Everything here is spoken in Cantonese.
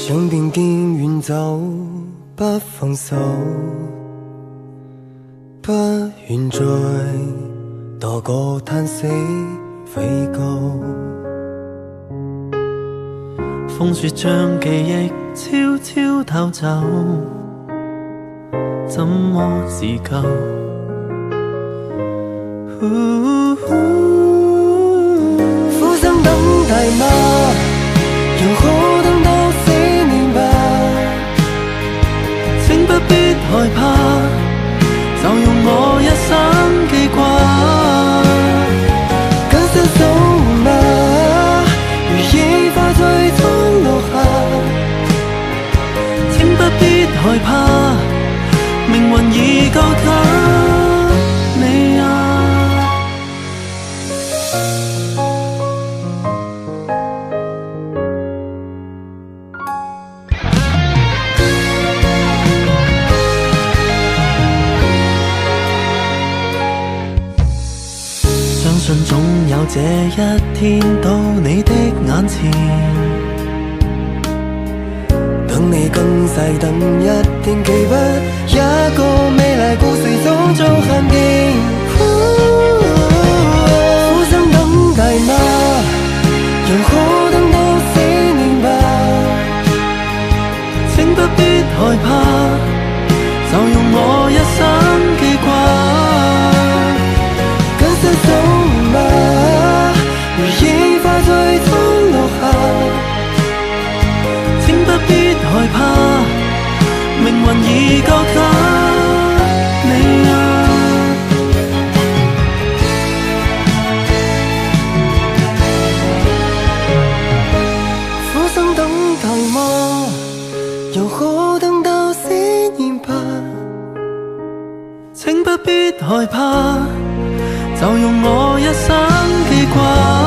想定定遠走，不放手，不願再多個嘆息飛高。風雪將記憶悄悄偷走，怎麼自救？浮生等待嗎？又可等到四年吧。請不必害怕，就用我一生記掛。更伸手嗎？如野花最終落下。請不必害怕，命運已交給你啊。相信總有這一天到你的眼前，等你更細，等一天記不一個美麗故事終將看見。浮生等待嗎？又可等到四年吧。請不必害怕，就用我一生記掛。更伸手嗎？如野花最終落下。請不必害怕，命運已交給你啊。浮生等待嗎？又可等到四年吧。請不必害怕，就用我一生記掛。